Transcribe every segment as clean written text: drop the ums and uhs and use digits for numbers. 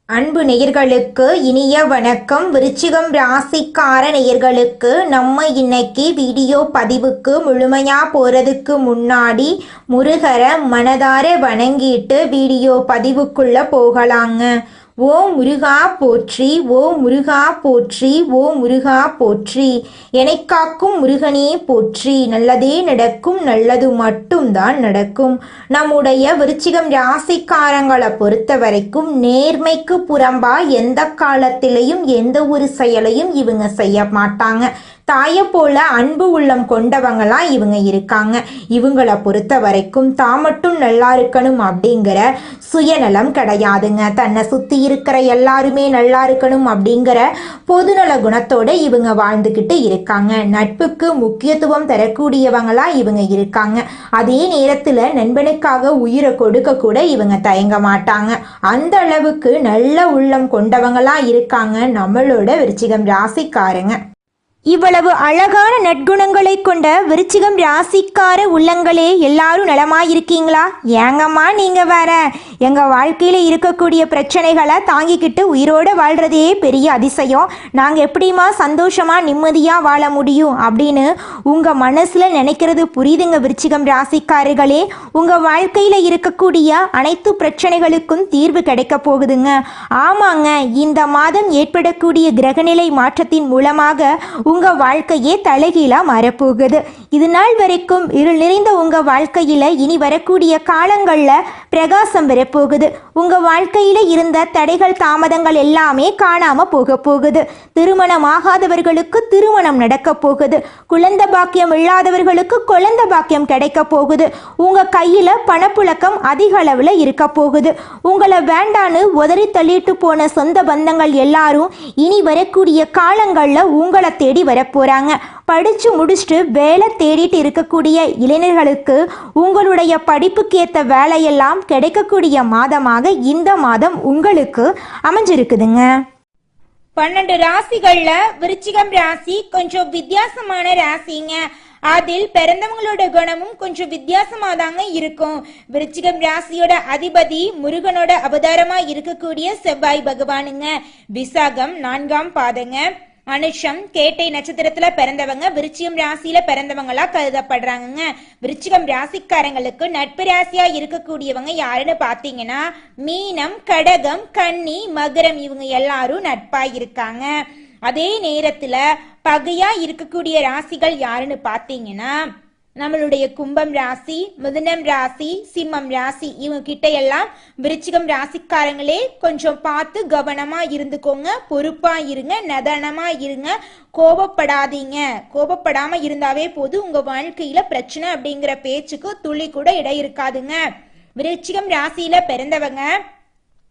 அன்பு நேயர்களுக்கு இனிய வணக்கம். விருச்சிகம் ராசிக்கார நேயர்களுக்கு நம்ம இன்னைக்கு வீடியோ பதிவுக்கு முழுமையா போறதுக்கு முன்னாடி முருகரை மனதார வணங்கிட்டு வீடியோ பதிவுக்குள்ள போகலாங்க. ஓ முருகா போற்றி, ஓ முருகா போற்றி, ஓ முருகா போற்றி, எனைக்காக்கும் முருகனே போற்றி. நல்லதே நடக்கும், நல்லது மட்டும்தான் நடக்கும். நம்முடைய விருச்சிகம் ராசிக்காரங்களை பொறுத்த வரைக்கும் நேர்மைக்கு புறம்பா எந்த காலத்திலையும் எந்த ஒரு செயலையும் இவங்க செய்ய மாட்டாங்க. தாயை போல அன்பு உள்ளம் கொண்டவங்களா இவங்க இருக்காங்க. இவங்களை பொறுத்த வரைக்கும் தான் மட்டும் நல்லா இருக்கணும் அப்படிங்கிற சுயநலம் கிடையாதுங்க. தன்னை சுற்றி இருக்கிற எல்லாருமே நல்லா இருக்கணும் அப்படிங்கிற பொதுநல குணத்தோட இவங்க வாழ்ந்துக்கிட்டு இருக்காங்க. நட்புக்கு முக்கியத்துவம் தரக்கூடியவங்களா இவங்க இருக்காங்க. அதே நேரத்தில் நண்பனுக்காக உயிரை கொடுக்க கூட இவங்க தயங்க மாட்டாங்க. அந்த அளவுக்கு நல்ல உள்ளம் கொண்டவங்களா இருக்காங்க நம்மளோட விருச்சிகம் ராசிக்காரங்க. இவ்வளவு அழகான நற்குணங்களை கொண்ட விருச்சிகம் ராசிக்கார உள்ளங்களே, எல்லாரும் நலமாயிருக்கீங்களா? ஏங்கம்மா நீங்க வேற, எங்க வாழ்க்கையில இருக்கக்கூடிய பிரச்சனைகளை தாங்கிக்கிட்டு உயிரோட வாழ்றதே பெரிய அதிசயம். நாங்க எப்படிமா சந்தோஷமா நிம்மதியா வாழ முடியும் அப்படின்னு உங்க மனசுல நினைக்கிறது புரியுதுங்க விருச்சிகம் ராசிக்காரர்களே. உங்க வாழ்க்கையில இருக்கக்கூடிய அனைத்து பிரச்சனைகளுக்கும் தீர்வு கிடைக்க போகுதுங்க. ஆமாங்க, இந்த மாதம் ஏற்படக்கூடிய கிரகநிலை மாற்றத்தின் மூலமாக உங்க வாழ்க்கையே தலைகீழா மாறப்போகுது. இது நாள் வரைக்கும் இருள் நிறைந்த உங்க வாழ்க்கையில இனி வரக்கூடிய காலங்கள்ல பிரகாசம் வரப்போகுது. உங்க வாழ்க்கையில இருந்த தடைகள் தாமதங்கள் எல்லாமே காணாம போக போகுது. திருமணம் ஆகாதவர்களுக்கு திருமணம் நடக்க போகுது. குழந்தை பாக்கியம் இல்லாதவர்களுக்கு குழந்தை பாக்கியம் கிடைக்க போகுது. உங்க கையில பணப்புழக்கம் அதிக அளவுல இருக்க போகுது. உங்களை வேண்டான்னு உதறி தள்ளிட்டு போன சொந்த பந்தங்கள் எல்லாரும் இனி வரக்கூடிய காலங்கள்ல உங்களை தேடி வரப்போறாங்க. படிச்சு முடிச்சுட்டு வேலை தேடிட்டு இருக்கக்கூடிய இளைஞர்களுக்கு உங்களுடைய படிப்புக்கு ஏற்ற வேலையெல்லாம் கிடைக்கக்கூடிய மாதமாக இந்த மாதம் உங்களுக்கு அமைஞ்சிருக்குதுங்க. 12 ராசிகள்ல விருச்சிகம் ராசி கொஞ்சம் வித்தியாசமான ராசிங்க. அதில் பிறந்தவங்களோட குணமும் கொஞ்சம் வித்தியாசமா தாங்க இருக்கும். விருச்சிகம் ராசியோட அதிபதி முருகனோட அவதாரமா இருக்கக்கூடிய செவ்வாய் பகவானுங்க. விசாகம் 4ஆம் பாதங்க. அனுஷம் கேட்டை நட்சத்திரத்துல பிறந்தவங்க விருச்சிகம் ராசியில பிறந்தவங்களா கருதப்படுறாங்க. விருச்சிகம் ராசிக்காரங்களுக்கு நட்பு ராசியா இருக்கக்கூடியவங்க யாருன்னு பாத்தீங்கன்னா மீனம், கடகம், கன்னி, மகரம், இவங்க எல்லாரும் நட்பா இருக்காங்க. அதே நேரத்துல பகையா இருக்கக்கூடிய ராசிகள் யாருன்னு பாத்தீங்கன்னா நம்மளுடைய கும்பம் ராசி, மிதுனம் ராசி, சிம்மம் ராசி, இவங்க கிட்ட எல்லாம் விருச்சிகம் ராசிக்காரங்களே கொஞ்சம் பார்த்து கவனமா இருந்துக்கோங்க. பொறுப்பா இருங்க, நிதானமா இருங்க, கோபப்படாதீங்க. கோபப்படாம இருந்தாவே போது உங்க வாழ்க்கையில பிரச்சனை அப்படிங்கிற பேச்சுக்கு துளி கூட இடம் இருக்காதுங்க. விருச்சிகம் ராசியில பிறந்தவங்க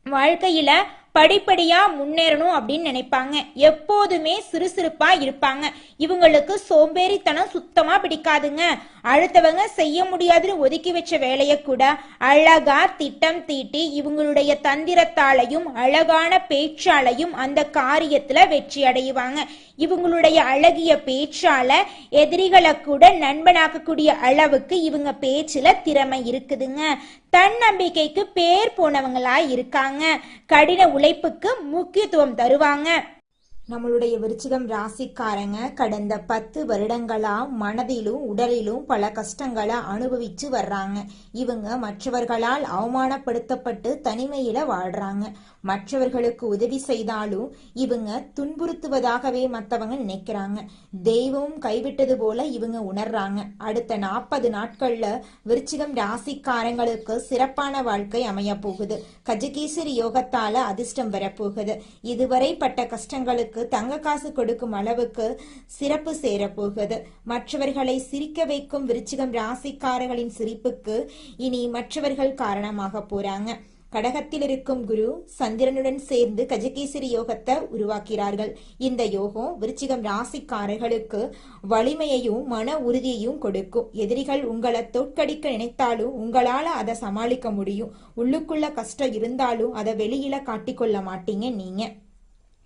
வாழ்க்கையில படிப்படியா முன்னேறணும் அப்படின்னு நினைப்பாங்க. எப்போதுமே சுறுசுறுப்பா இருப்பாங்க. இவங்களுக்கு சோம்பேறித்தனம் சுத்தமா பிடிக்காதுங்க. அடுத்தவங்க செய்ய முடியாதுன்னு ஒதுக்கி வச்ச வேலையை கூட அழகா திட்டம் தீட்டி இவங்களுடைய தந்திரத்தாலையும் அழகான பேச்சாலையும் அந்த காரியத்துல வெற்றி அடைவாங்க. இவங்களுடைய அழகிய பேச்சால எதிரிகளை கூட நண்பனாக்கக்கூடிய அளவுக்கு இவங்க பேச்சுல திறமை இருக்குதுங்க. தன்னம்பிக்கைக்கு பேர் போனவங்களா இருக்காங்க. கடின உழைப்புக்கு முக்கியத்துவம் தருவாங்க. நம்மளுடைய விருச்சிகம் ராசிக்காரங்க கடந்த 10 வருடங்களா மனதிலும் உடலிலும் பல கஷ்டங்களை அனுபவிச்சு வர்றாங்க. இவங்க மற்றவர்களால் அவமானப்படுத்தப்பட்டு தனிமையில வாழ்றாங்க. மற்றவர்களுக்கு உதவி செய்தாலும் இவங்க துன்புறுத்துவதாகவே மற்றவங்க நினைக்கிறாங்க. தெய்வமும் கைவிட்டது போல இவங்க உணர்றாங்க. அடுத்த 40 நாட்கள்ல விருச்சிகம் ராசிக்காரங்களுக்கு சிறப்பான வாழ்க்கை அமைய போகுது. கஜகேசரி யோகத்தால அதிர்ஷ்டம் வரப்போகுது. இதுவரை பட்ட கஷ்டங்களுக்கு தங்க காசு கொடுக்கும் அளவுக்கு சிறப்பு சேரப்போகுது. மற்றவர்களை சிரிக்க வைக்கும் விருச்சிகம் ராசிக்காரர்களின் சிரிப்புக்கு இனி மற்றவர்கள் காரணமாக போறாங்க. கடகத்தில் இருக்கும் குரு சந்திரனுடன் சேர்ந்து கஜகேசரி யோகத்தை உருவாக்கிறார்கள். இந்த யோகம் விருச்சிகம் ராசிக்காரர்களுக்கு வலிமையையும் மன உறுதியையும் கொடுக்கும். எதிரிகள் உங்களை தோற்கடிக்க நினைத்தாலும் உங்களால அதை சமாளிக்க முடியும். உள்ளுக்குள்ள கஷ்டம் இருந்தாலும் அதை வெளியில காட்டிக்கொள்ள மாட்டீங்க நீங்க.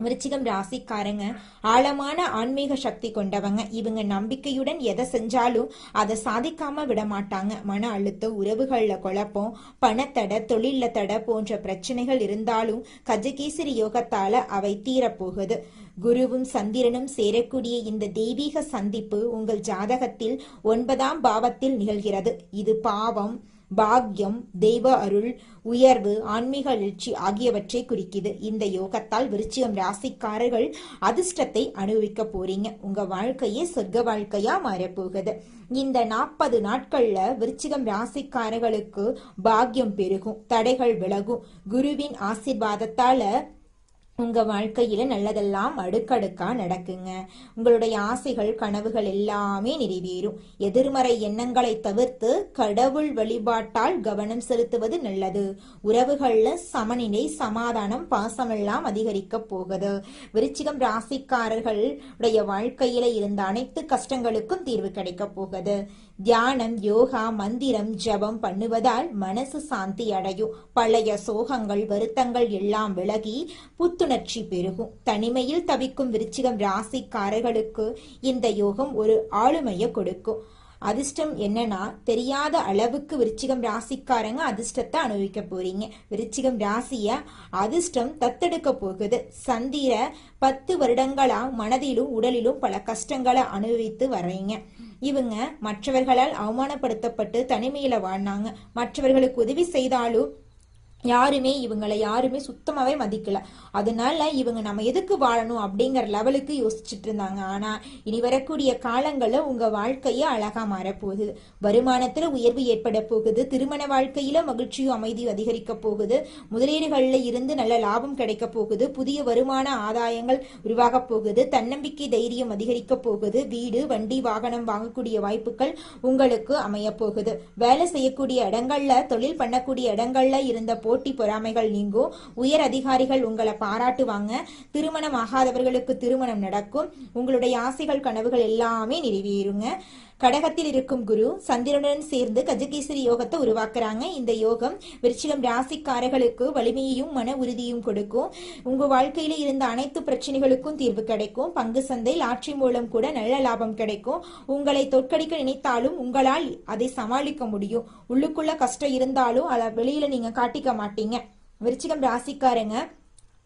விருச்சிகம் ராசிக்காரங்க ஆழமான ஆன்மீக சக்தி கொண்டவங்க. இவங்க நம்பிக்கையுடன் எதை செஞ்சாலும் அதை சாதிக்காம விட மாட்டாங்க. மன அழுத்தம், உறவுகள்ல குழப்பம், பணத்தடை, தொழில தடை போன்ற பிரச்சனைகள் இருந்தாலும் கஜகேசரி யோகத்தால அவை தீரப்போகுது. குருவும் சந்திரனும் சேரக்கூடிய இந்த தெய்வீக சந்திப்பு உங்கள் ஜாதகத்தில் 9ஆம் பாவத்தில் நிகழ்கிறது. இது பாவம், பாக்யம், தெய்வ அருள், உயர்வு, ஆன்மீக எழுச்சி ஆகியவற்றை குறிக்குது. இந்த யோகத்தால் விருச்சிகம் ராசிக்காரர்கள் அதிர்ஷ்டத்தை அனுபவிக்க போறீங்க. உங்க வாழ்க்கையே சொர்க்க வாழ்க்கையா மாறப்போகுது. இந்த 40 நாட்கள்ல விருச்சிகம் ராசிக்காரர்களுக்கு பாக்யம் பெருகும், தடைகள் விலகும். குருவின் ஆசீர்வாதத்தால உங்க வாழ்க்கையில நல்லதெல்லாம் அடுக்கடுக்கா நடக்குங்க. உங்களுடைய ஆசைகள், கனவுகள் எல்லாமே நிறைவேறும். எதிர்மறை எண்ணங்களை தவிர்த்து கடவுள் வழிபாட்டால் கவனம் செலுத்துவது நல்லது. உறவுகள்ல சமநிலை, சமாதானம், பாசமெல்லாம் அதிகரிக்க போகுது. விருச்சிகம் ராசிக்காரர்களுடைய வாழ்க்கையில இருந்த அனைத்து கஷ்டங்களுக்கும் தீர்வு கிடைக்க போகுது. தியானம், யோகா, மந்திரம், ஜபம் பண்ணுவதால் மனசு சாந்தி அடையும். பழைய சோகங்கள், வருத்தங்கள் எல்லாம் விலகி புத்துணர்ச்சி பெருகும். தனிமையில் தவிக்கும் விருச்சிகம் ராசிக்காரர்களுக்கு இந்த யோகம் ஒரு ஆளுமையை கொடுக்கும். அதிர்ஷ்டம் என்னன்னா, தெரியாத அளவுக்கு விருச்சிகம் ராசிக்காரங்க அதிர்ஷ்டத்தை அனுபவிக்க போறீங்க. விருச்சிகம் ராசிய அதிர்ஷ்டம் தத்தெடுக்க போகுது. சந்திர 10 வருடங்களா மனதிலும் உடலிலும் பல கஷ்டங்களை அனுபவித்து வர்றீங்க. இவங்க மற்றவர்களால் அவமானப்படுத்தப்பட்டு தனிமையில வாழ்ந்தாங்க. மற்றவர்களுக்கு உதவி செய்தாலும் இவங்களை யாருமே சுத்தமாவே மதிக்கல. அதனால இவங்க நம்ம எதுக்கு வாழணும் அப்படிங்கிற லெவலுக்கு யோசிச்சுட்டு இருந்தாங்க. ஆனா இனி வரக்கூடிய காலங்கள்ல உங்க வாழ்க்கைய அழகா மாறப்போகுது. வருமானத்துல உயர்வு ஏற்பட போகுது. திருமண வாழ்க்கையில மகிழ்ச்சியும் அமைதியும் அதிகரிக்க போகுது. முதலீடுகள்ல இருந்து நல்ல லாபம் கிடைக்க போகுது. புதிய வருமான ஆதாயங்கள் உருவாக போகுது. தன்னம்பிக்கை, தைரியம் அதிகரிக்க போகுது. வீடு, வண்டி, வாகனம் வாங்கக்கூடிய வாய்ப்புகள் உங்களுக்கு அமைய போகுது. வேலை செய்யக்கூடிய இடங்கள்ல, தொழில் பண்ணக்கூடிய இடங்கள்ல இருந்த போட்டி பொறாமைகள் நீங்கும். உயர் அதிகாரிகள் உங்களை பாராட்டுவாங்க. திருமணம் ஆகாதவர்களுக்கு திருமணம் நடக்கும். உங்களுடைய ஆசைகள், கனவுகள் எல்லாமே நிறைவேறுங்க. கடகத்தில் இருக்கும் குரு சந்திரனுடன் சேர்ந்து கஜகேசரி யோகத்தை உருவாக்குறாங்க. இந்த யோகம் விருச்சிகம் ராசிக்காரர்களுக்கு வலிமையையும் மன உறுதியும் கொடுக்கும். உங்க வாழ்க்கையில இருந்த அனைத்து பிரச்சனைகளுக்கும் தீர்வு கிடைக்கும். பங்கு சந்தை, லாட்சி மூலம் கூட நல்ல லாபம் கிடைக்கும். உங்களை தோற்கடிக்க நினைத்தாலும் உங்களால் அதை சமாளிக்க முடியும். உள்ளுக்குள்ள கஷ்டம் இருந்தாலும் அதை வெளியில நீங்க காட்டிக்க மாட்டீங்க. விருச்சிகம் ராசிக்காரங்க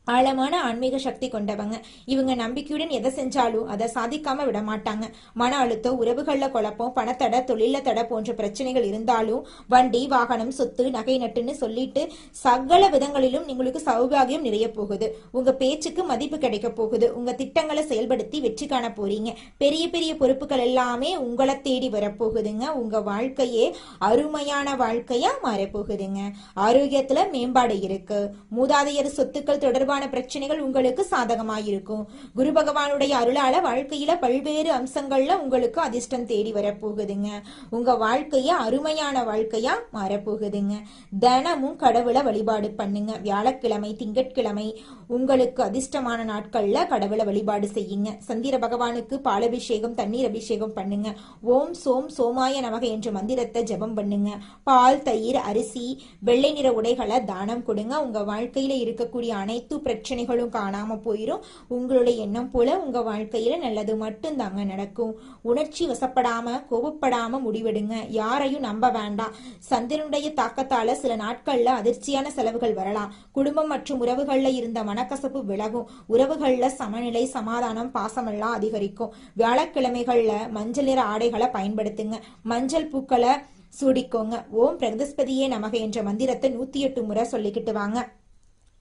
ஆழமான ஆன்மீக சக்தி கொண்டவங்க. இவங்க நம்பிக்கையுடன் எதை செஞ்சாலும் அதை சாதிக்காம விட மாட்டாங்க. மன அழுத்தம், உறவுகள்ல குழப்பம், பணத்தடை, தொழில தடை போன்ற பிரச்சனைகள் இருந்தாலும் வண்டி, வாகனம், சொத்து, நகை நட்டுன்னு சொல்லிட்டு சகல விதங்களிலும் உங்களுக்கு சௌபாகியம் நிறைய போகுது. உங்க பேச்சுக்கு மதிப்பு கிடைக்க போகுது. உங்க திட்டங்களை செயல்படுத்தி வெற்றி காண போறீங்க. பெரிய பெரிய பொறுப்புகள் எல்லாமே உங்களை தேடி வரப்போகுதுங்க. உங்க வாழ்க்கையே அருமையான வாழ்க்கையா மாறப்போகுதுங்க. ஆரோக்கியத்துல மேம்பாடு இருக்கு. மூதாதையர் சொத்துக்கள் தொடர்பான பிரச்சனைகள் உங்களுக்கு சாதகமாயிருக்கும். குரு பகவானுடைய அருளால வாழ்க்கையில பல்வேறு அம்சங்கள்ல உங்களுக்கு அதிர்ஷ்டம் தேடி வரப்போகுதுங்க. உங்க வாழ்க்கைய அருமையான வாழ்க்கையா மாறப்போகுதுங்க. தினமும் கடவுளை வழிபாடு பண்ணுங்க. வியாழக்கிழமை, திங்கட்கிழமை உங்களுக்கு அதிர்ஷ்டமான நாட்கள்ல கடவுளை வழிபாடு செய்யுங்க. சந்திர பகவானுக்கு பாலபிஷேகம், தண்ணீர் அபிஷேகம் பண்ணுங்க. ஓம் சோம் சோமாய நமக என்ற மந்திரத்தை ஜபம் பண்ணுங்க. பால், தயிர், அரிசி, வெள்ளை நிற உடைகளை தானம் கொடுங்க. உங்க வாழ்க்கையில இருக்கக்கூடிய அனைத்து பிரச்சனைகளும் காணாம போயிரும். உங்களுடைய எண்ணம் போல உங்க வாழ்க்கையில நல்லது மட்டும் தாங்க நடக்கும். உணர்ச்சி வசப்படாம, கோபப்படாம முடிவெடுங்க. யாரையும் நம்ப வேண்டாம். சந்திரனுடைய தாக்கத்தால சில நாட்கள்ல அதிர்ச்சியான செலவுகள் வரலாம். குடும்பம் மற்றும் உறவுகள்ல இருந்த மனக்கசப்பு விலகும். உறவுகள்ல சமநிலை, சமாதானம், பாசமெல்லாம் அதிகரிக்கும். வியாழக்கிழமைகள்ல மஞ்சள் நிற ஆடைகளை பயன்படுத்துங்க. மஞ்சள் பூக்களை சூடிக்கோங்க. ஓம் பிரகஸ்பதியே நமக என்ற மந்திரத்தை 108 முறை சொல்லிக்கிட்டு வாங்க.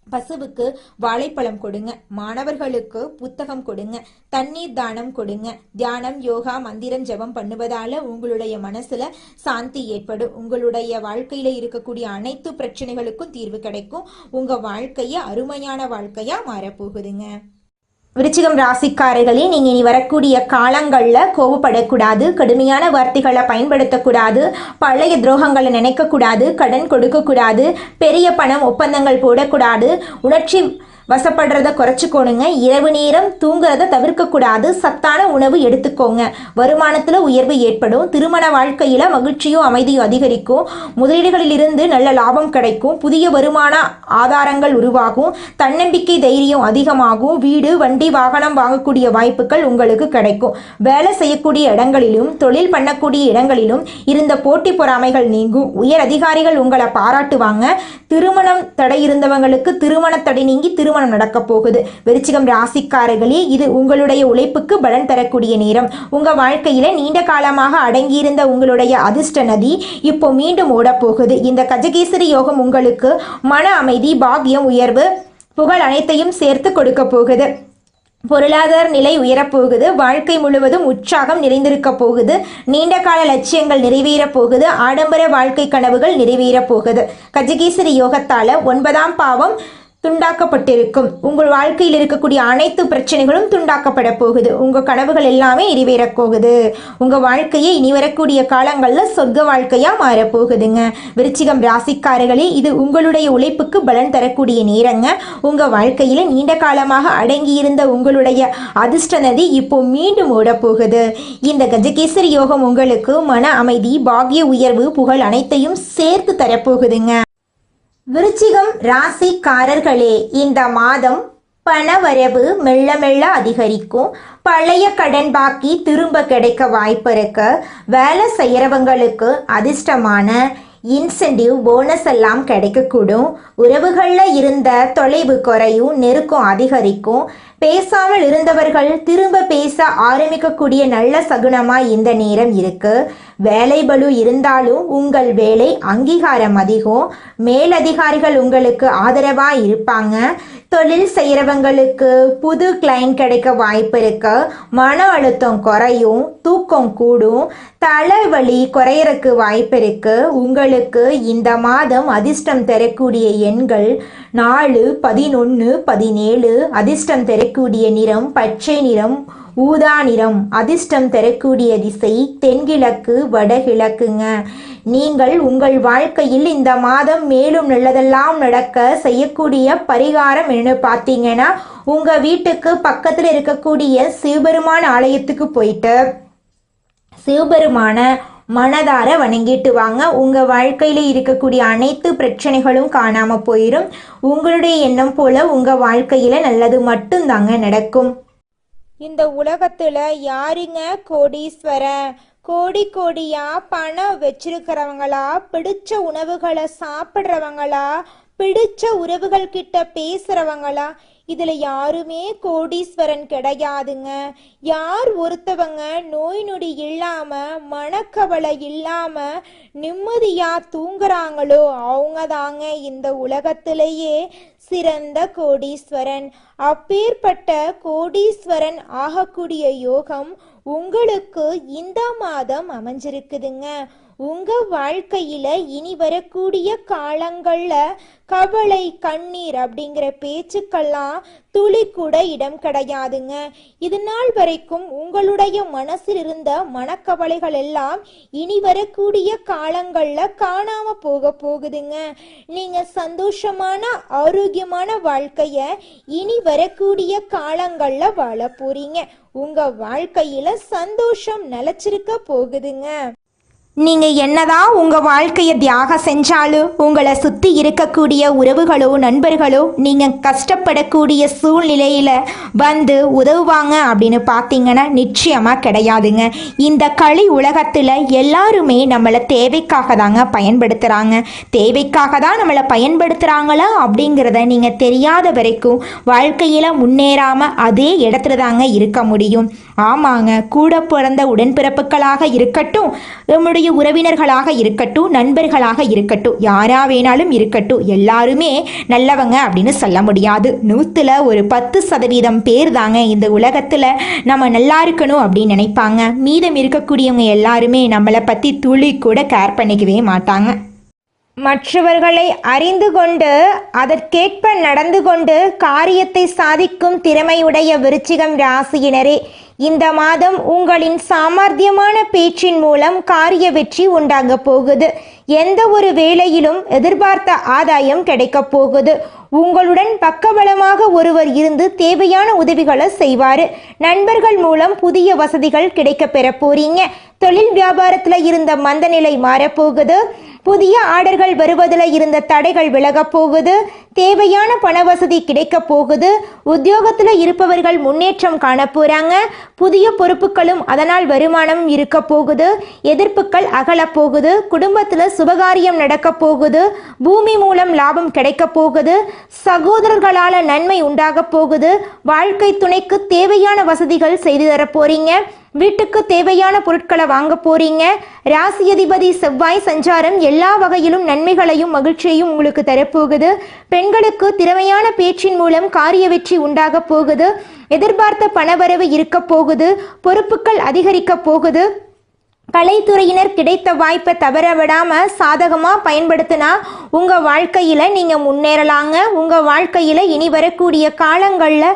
பசுவுக்கு வாழைப்பழம் கொடுங்க. மாணவர்களுக்கு புத்தகம் கொடுங்க. தண்ணீர் தானம் கொடுங்க. தியானம், யோகா, மந்திரம் ஜபம் பண்ணுவதால உங்களுடைய மனசுல சாந்தி ஏற்படும். உங்களுடைய வாழ்க்கையில இருக்கக்கூடிய அனைத்து பிரச்சனைகளுக்கும் தீர்வு கிடைக்கும். உங்க வாழ்க்கைய அருமையான வாழ்க்கையா மாறப்போகுதுங்க. விருச்சிகம் ராசிக்காரர்களே, நீங்க இனி வரக்கூடிய காலங்கள்ல கோபப்படக்கூடாது. கடுமையான வார்த்தைகளை பயன்படுத்தக்கூடாது. பழைய துரோகங்களை நினைக்க கூடாது. கடன் கொடுக்க கூடாது. பெரிய பணம் ஒப்பந்தங்கள் போடக்கூடாது. உணர்ச்சி வசப்படுறத குறைச்சிக்கோணுங்க. இரவு நேரம் தூங்குறத தவிர்க்கக்கூடாது. சத்தான உணவு எடுத்துக்கோங்க. வருமானத்தில் உயர்வு ஏற்படும். திருமண வாழ்க்கையில் மகிழ்ச்சியும் அமைதியும் அதிகரிக்கும். முதலீடுகளிலிருந்து நல்ல லாபம் கிடைக்கும். புதிய வருமான ஆதாரங்கள் உருவாகும். தன்னம்பிக்கை தைரியம் அதிகமாகும். வீடு வண்டி வாகனம் வாங்கக்கூடிய வாய்ப்புகள் உங்களுக்கு கிடைக்கும். வேலை செய்யக்கூடிய இடங்களிலும் தொழில் பண்ணக்கூடிய இடங்களிலும் இருந்த போட்டி பொறாமைகள் நீங்கும். உயர் அதிகாரிகள் உங்களை பாராட்டுவாங்க. திருமணம் தடை இருந்தவங்களுக்கு திருமண தடை நீங்கி திருமணம் நடக்க போகுது. விருச்சிகம் ராசிக்காரர்களே, இது உங்களுடைய உழைப்புக்கு பலன் தரக்கூடிய நேரம். உங்க வாழ்க்கையில நீண்ட காலமாக அடங்கியிருந்த உங்களுடைய அதிர்ஷ்ட நதி இப்போ மீண்டும் ஓட போகுது. இந்த கஜகேசரி யோகம் உங்களுக்கு மன அமைதி, பாக்கியம், உயர்வு, புகழ் அனைத்தையும் சேர்த்து கொடுக்க போகுது. பொருளாதார நிலை உயரப்போகுது. வாழ்க்கை முழுவதும் உற்சாகம் நிறைந்திருக்க போகுது. நீண்ட கால லட்சியங்கள் நிறைவேறப் போகுது. ஆடம்பர வாழ்க்கை கனவுகள் நிறைவேறப் போகுது. கஜகேசரி யோகத்தால 9ஆம் பாவம் துண்டாக்கப்பட்டிருக்கும். உங்கள் வாழ்க்கையில் இருக்கக்கூடிய அனைத்து பிரச்சனைகளும் துண்டாக்கப்பட போகுது. உங்கள் கனவுகள் எல்லாமே நிறைவேறப் போகுது. உங்கள் வாழ்க்கையை இனி வரக்கூடிய காலங்களில் சொர்க்க வாழ்க்கையாக மாறப்போகுதுங்க. விருச்சிகம் ராசிக்காரர்களே, இது உங்களுடைய உழைப்புக்கு பலன் தரக்கூடிய நேரங்க. உங்கள் வாழ்க்கையில் நீண்ட காலமாக அடங்கியிருந்த உங்களுடைய அதிர்ஷ்ட நதி இப்போ மீண்டும் ஓடப்போகுது. இந்த கஜகேசரி யோகம் உங்களுக்கு மன அமைதி, பாக்கிய உயர்வு, புகழ் அனைத்தையும் சேர்த்து தரப்போகுதுங்க. விருச்சிகம் ராசிக்காரர்களே, இந்த மாதம் பணவரவு மெல்ல மெல்ல அதிகரிக்கும். பழைய கடன் பாக்கி திரும்ப கிடைக்க வாய்ப்பு இருக்கு. வேலை செய்கிறவங்களுக்கு அதிர்ஷ்டமான இன்சென்டிவ் போனஸ் எல்லாம் கிடைக்கக்கூடும். உறவுகளில் இருந்த தொலைவு குறையும், நெருக்கம் அதிகரிக்கும். பேசாமல் இருந்தவர்கள் திரும்ப பேச ஆரம்பிக்கக்கூடிய நல்ல சகுனமாக இந்த நேரம் இருக்கு. வேலை பளு இருந்தாலும் உங்கள் வேலை அங்கீகாரம் அதிகம். மேலதிகாரிகள் உங்களுக்கு ஆதரவாக இருப்பாங்க. தொழில் செய்கிறவங்களுக்கு புது கிளைண்ட் கிடைக்க வாய்ப்பு இருக்கு. மன அழுத்தம் குறையும், தூக்கம் கூடும், தலைவலி குறையறக்கு வாய்ப்பு இருக்கு. உங்களுக்கு இந்த மாதம் அதிர்ஷ்டம் தரக்கூடிய எண்கள் 4, 11, 17. அதிர்ஷ்டம் தரக்கூடிய நிறம் பச்சை நிறம், ஊதா நிறம். அதிர்ஷ்டம் தரக்கூடிய திசை தென்கிழக்கு, வடகிழக்குங்க. நீங்கள் உங்கள் வாழ்க்கையில் இந்த மாதம் மேலும் நல்லதெல்லாம் நடக்க செய்யக்கூடிய பரிகாரம் என்ன பார்த்தீங்கன்னா, உங்கள் வீட்டுக்கு பக்கத்தில் இருக்கக்கூடிய சிவபெருமான் ஆலயத்துக்கு போயிட்டு சிவபெருமான மனதார வணங்கிட்டு வாங்க. உங்கள் வாழ்க்கையில் இருக்கக்கூடிய அனைத்து பிரச்சனைகளும் காணாமல் போயிடும். உங்களுடைய எண்ணம் போல உங்கள் வாழ்க்கையில் நல்லது மட்டும்தாங்க நடக்கும். இந்த உலகத்துல யாருங்க கோடீஸ்வரன்? கோடி கோடியா பணம் வச்சிருக்கிறவங்களா, பிடிச்ச உணவுகளை சாப்பிட்றவங்களா, பிடிச்ச உறவுகள் கிட்ட பேசுறவங்களா? இதுல யாருமே கோடீஸ்வரன் கிடையாதுங்க. யார் ஒருத்தவங்க நோய் நொடி இல்லாம, மனக்கவலை இல்லாம நிம்மதியா தூங்குறாங்களோ அவங்க தாங்க இந்த உலகத்திலேயே சிறந்த கோடீஸ்வரன். அப்பேற்பட்ட கோடீஸ்வரன் ஆகக்கூடிய யோகம் உங்களுக்கு இந்த மாதம் அமைஞ்சிருக்குதுங்க. உங்க வாழ்க்கையில இனி வரக்கூடிய காலங்கள்ல கவலை, கண்ணீர் அப்படிங்கிற பேச்சுக்கெல்லாம் துளி கூட இடம் கிடையாதுங்க. இது நாள் வரைக்கும் உங்களுடைய மனசில் இருந்த மனக்கவலைகள் எல்லாம் இனி வரக்கூடிய காலங்கள்ல காணாம போகுதுங்க. நீங்க சந்தோஷமான ஆரோக்கியமான வாழ்க்கைய இனி வரக்கூடிய காலங்கள்ல வாழ போறீங்க. உங்க வாழ்க்கையில சந்தோஷம் நிலைச்சிருக்க போகுதுங்க. நீங்கள் என்னதான் உங்கள் வாழ்க்கையை தியாகம் செஞ்சாலும் உங்களை சுற்றி இருக்கக்கூடிய உறவுகளோ நண்பர்களோ நீங்கள் கஷ்டப்படக்கூடிய சூழ்நிலையில் வந்து உதவுவாங்க அப்படின்னு பார்த்தீங்கன்னா நிச்சயமாக கிடையாதுங்க. இந்த களி உலகத்தில் எல்லாருமே நம்மளை தேவைக்காக தாங்க பயன்படுத்துகிறாங்க. தேவைக்காக தான் நம்மளை பயன்படுத்துகிறாங்களா அப்படிங்கிறத நீங்கள் தெரியாத வரைக்கும் வாழ்க்கையில் முன்னேறாமல் அதே இடத்துல தாங்க இருக்க முடியும். ஆமாங்க, கூட பிறந்த உடன்பிறப்புகளாக இருக்கட்டும், நம்முடைய உறவினர்களாக இருக்கட்டும், நண்பர்களாக இருக்கட்டும், யாரா வேணாலும் இருக்கட்டும், எல்லாருமே நல்லவங்க அப்படின்னு சொல்ல முடியாது. 100ல் ஒரு 10% பேர் தாங்க இந்த உலகத்தில் நம்ம நல்லா இருக்கணும் அப்படின்னு நினைப்பாங்க. மீதம் இருக்கக்கூடியவங்க எல்லாருமே நம்மளை பற்றி துளி கூட கேர் பண்ணிக்கவே மாட்டாங்க. மற்றவர்களை அறிந்து கொண்டு அதற்கேற்ப நடந்து கொண்டு காரியத்தை சாதிக்கும் திறமையுடைய விருச்சிகம் ராசியினரே, இந்த மாதம் உங்களின் சாமர்த்தியமான பேச்சின் மூலம் காரிய வெற்றி உண்டாக போகுது. எந்த ஒரு வேலையிலும் எதிர்பார்த்த ஆதாயம் கிடைக்கப் போகுது. உங்களுடன் பக்கபலமாக ஒருவர் இருந்து தேவையான உதவிகளை செய்வார். நண்பர்கள் மூலம் புதிய வசதிகள் கிடைக்க பெற போறீங்க. தொழில் வியாபாரத்தில் இருந்த மந்த நிலை மாறப்போகுது. புதிய ஆர்டர்கள் வருவதில் இருந்த தடைகள் விலகப் போகுது. தேவையான பண வசதி கிடைக்க போகுது. உத்தியோகத்தில் இருப்பவர்கள் முன்னேற்றம் காண போறாங்க. புதிய பொறுப்புகளும் அதனால் வருமானமும் இருக்க போகுது. எதிர்ப்புகள் அகலப் போகுது. குடும்பத்தில் சுபகாரியம் நடக்க போகுது. பூமி மூலம் லாபம் கிடைக்க போகுது. சகோதரர்களால் நன்மை உண்டாக போகுது. வாழ்க்கை துணைக்கு தேவையான வசதிகள் செய்து தர போறீங்க. வீட்டுக்கு தேவையான பொருட்களை வாங்க போறீங்க. ராசி அதிபதி செவ்வாய் சஞ்சாரம் எல்லா வகையிலும் நன்மைகளையும் மகிழ்ச்சியையும் உங்களுக்கு தரப்போகுது. பெண்களுக்கு திறமையான பேச்சின் மூலம் காரிய வெற்றி உண்டாக போகுது. எதிர்பார்த்த பணவரவு இருக்க போகுது. பொறுப்புகள் அதிகரிக்க போகுது. கலைத்துறையினர் கிடைத்த வாய்ப்பை தவற விடாம சாதகமா பயன்படுத்தினா உங்க வாழ்க்கையில நீங்க முன்னேறலாங்க. உங்க வாழ்க்கையில இனி வரக்கூடிய காலங்கள்ல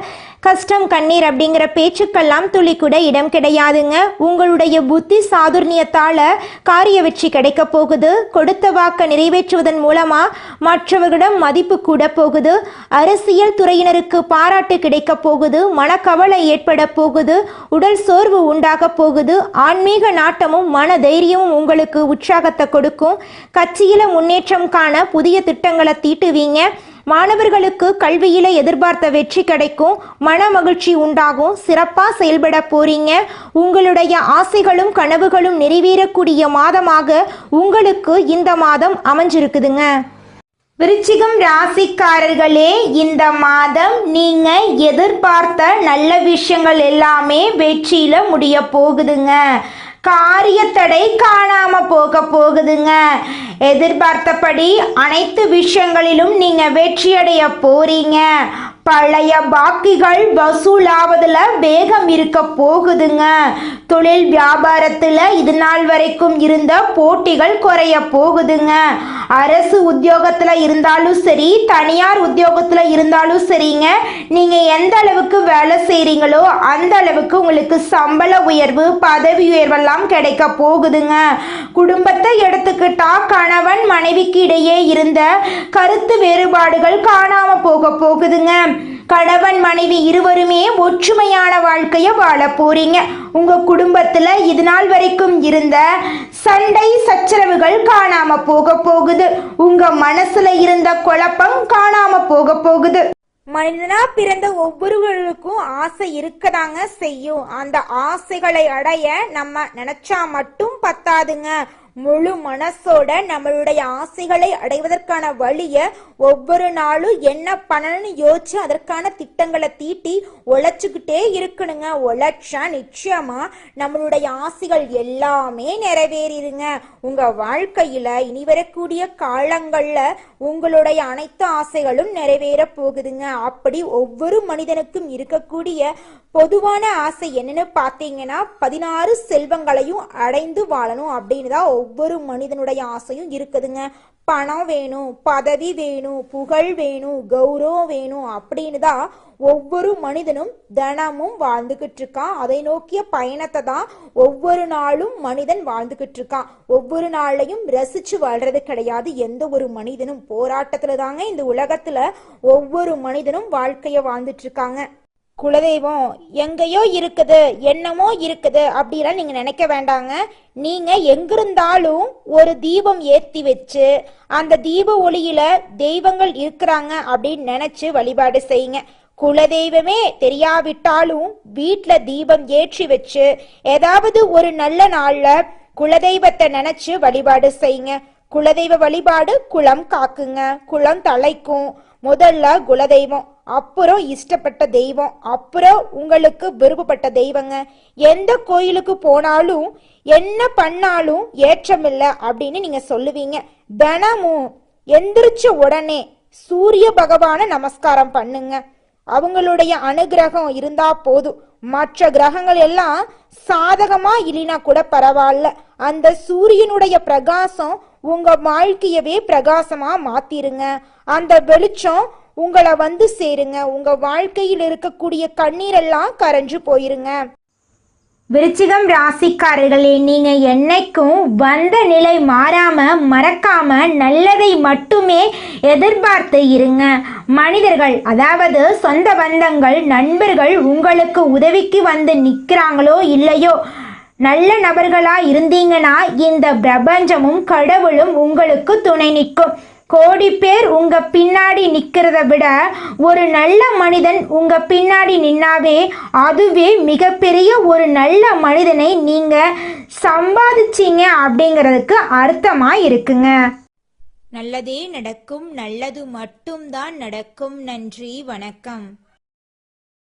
கஷ்டம் கண்ணீர் அப்படிங்கிற பேச்சுக்கெல்லாம் துளி கூட இடம் கிடையாதுங்க. உங்களுடைய புத்தி சாதுர்ணியத்தால காரிய வெற்றி கிடைக்க போகுது. கொடுத்த வாக்கை நிறைவேற்றுவதன் மூலமா மற்றவர்களிடம் மதிப்பு கூட போகுது. அரசியல் துறையினருக்கு பாராட்டு கிடைக்க போகுது. மனக்கவலை ஏற்பட போகுது. உடல் சோர்வு உண்டாக போகுது. ஆன்மீக நாட்டமும் மன தைரியமும் உங்களுக்கு உற்சாகத்தை கொடுக்கும். கட்சியில முன்னேற்றம் காண புதிய திட்டங்களை தீட்டுவீங்க. மாணவர்களுக்கு கல்வியில எதிர்பார்த்த வெற்றி கிடைக்கும். மன மகிழ்ச்சி உண்டாகும். சிறப்பா செயல்பட போறீங்க. உங்களுடைய ஆசைகளும் கனவுகளும் நிறைவேறக்கூடிய மாதமாக உங்களுக்கு இந்த மாதம் அமைஞ்சிருக்குதுங்க. விருச்சிகம் ராசிக்காரர்களே, இந்த மாதம் நீங்க எதிர்பார்த்த நல்ல விஷயங்கள் எல்லாமே வெற்றியில முடிய போகுதுங்க. காரியத்தடை காணாம போக போகுதுங்க. எதிர்பார்த்தபடி அனைத்து விஷயங்களிலும் நீங்க வெற்றியடைய போறீங்க. பழைய பாக்கிகள் வசூலாவதுல வேகம் இருக்க போகுதுங்க. தொழில் வியாபாரத்துல இது நாள் வரைக்கும் இருந்த போட்டிகள் குறைய போகுதுங்க. அரசு உத்தியோகத்துல இருந்தாலும் சரி, தனியார் உத்தியோகத்துல இருந்தாலும் சரிங்க, நீங்க எந்த அளவுக்கு வேலை செய்றீங்களோ அந்த அளவுக்கு உங்களுக்கு சம்பள உயர்வு, பதவி உயர்வெல்லாம் கிடைக்க போகுதுங்க. குடும்பத்தை எடுத்துக்கிட்டா கணவன் மனைவிக்கு இடையே இருந்த கருத்து வேறுபாடுகள் காணாம போக போகுதுங்க. கணவன் மனைவி இருவருமே ஒற்றுமையான வாழ்க்கைய வாழ போறீங்க. உங்க குடும்பத்துல இது நாள் வரைக்கும் இருந்த சண்டை சச்சரவுகள் காணாம போக போகுது. உங்க மனசுல இருந்த குழப்பம் காணாம போக போகுது. மனிதனா பிறந்த ஒவ்வொருவருக்கும் ஆசை இருக்கதாங்க செய்யும். அந்த ஆசைகளை அடைய நம்ம நினைச்சா மட்டும் பத்தாதுங்க. முழு மனசோட நம்மளுடைய ஆசைகளை அடைவதற்கான வழிய ஒவ்வொரு நாளும் என்ன பண்ணணும்னு யோசிச்சு அதற்கான திட்டங்களை தீட்டி உழைச்சுக்கிட்டே இருக்கணுங்க. உழைச்சா நிச்சயமா நம்மளுடைய ஆசைகள் எல்லாமே நிறைவேறிடுங்க. உங்க வாழ்க்கையில இனி வரக்கூடிய காலங்கள்ல உங்களுடைய அனைத்து ஆசைகளும் நிறைவேற போகுதுங்க. அப்படி ஒவ்வொரு மனிதனுக்கும் இருக்கக்கூடிய பொதுவான ஆசை என்னன்னு பார்த்தீங்கன்னா 16 செல்வங்களையும் அடைந்து வாழணும் அப்படின்னு தான் ஒவ்வொரு மனிதனுடைய ஆசையும் இருக்குதுங்க. பணம் வேணும், பதவி வேணும், புகழ் வேணும், கௌரவம் வேணும் அப்படின்னு தான் ஒவ்வொரு மனிதனும் தினமும் வாழ்ந்துகிட்டு இருக்கான். அதை நோக்கிய பயணத்தை தான் ஒவ்வொரு நாளும் மனிதன் வாழ்ந்துகிட்டு இருக்கான். ஒவ்வொரு நாளையும் ரசிச்சு வாழ்றது கிடையாது. எந்த ஒரு மனிதனும் போராட்டத்துல தாங்க இந்த உலகத்துல ஒவ்வொரு மனிதனும் வாழ்க்கைய வாழ்ந்துட்டு இருக்காங்க. குலதெய்வம் எங்கேயோ இருக்குது, என்னமோ இருக்குது அப்படிலாம் நீங்க நினைக்க வேண்டாங்க. நீங்க எங்கிருந்தாலும் ஒரு தீபம் ஏத்தி வச்சு அந்த தீப ஒளியில தெய்வங்கள் இருக்கிறாங்க அப்படின்னு நினைச்சு வழிபாடு செய்யுங்க. குலதெய்வமே தெரியாவிட்டாலும் வீட்டுல தீபம் ஏற்றி வச்சு ஏதாவது ஒரு நல்ல நாள்ல குலதெய்வத்தை நினைச்சு வழிபாடு செய்யுங்க. குலதெய்வ வழிபாடு குலம் காக்குங்க, குலம் தலைக்கும். முதல்ல குலதெய்வம், அப்புறம் இஷ்டப்பட்ட தெய்வம், அப்புறம் உங்களுக்கு விருப்பப்பட்ட தெய்வங்க. எந்த கோயிலுக்கு போனாலும் என்ன பண்ணாலும் ஏற்றமில்லை அப்படின்னு நீங்க சொல்லுவீங்க. தினமும் எந்திரிச்ச உடனே சூரிய பகவான நமஸ்காரம் பண்ணுங்க. அவங்களுடைய அனுகிரகம் இருந்தா போதும். மற்ற கிரகங்கள் எல்லாம் சாதகமா இல்லைனா கூட பரவாயில்ல, அந்த சூரியனுடைய பிரகாசம் உங்க வாழ்க்கையவே பிரகாசமா மாத்திருங்க. அந்த வெளிச்சம் உங்களை வந்து சேருங்க. உங்க வாழ்க்கையில் இருக்கக்கூடிய கண்ணீரெல்லாம் கரைஞ்சு போயிருங்க. விருச்சிகம் ராசிக்காரர்களே, நீங்க என்னைக்கும் வந்த நிலை மாறாம மறக்காம நல்லதை மட்டுமே எதிர்பார்த்து இருங்க. மனிதர்கள், அதாவது சொந்த பந்தங்கள், நண்பர்கள் உங்களுக்கு உதவிக்கு வந்து நிற்கிறாங்களோ இல்லையோ, நல்ல நபர்களா இருந்தீங்கன்னா இந்த பிரபஞ்சமும் கடவுளும் உங்களுக்கு துணை நிற்கும். கோடி பேர் உங்க பின்னாடி நிக்கிறத விட ஒரு நல்ல மனிதன் உங்க பின்னாடி நின்னாவே அதுவே மிகப்பெரிய ஒரு நல்ல மனிதனை நீங்க சம்பாதிச்சீங்க அப்படிங்கிறதுக்கு அர்த்தமா இருக்குங்க. நல்லதே நடக்கும், நல்லது மட்டும்தான் நடக்கும். நன்றி, வணக்கம்.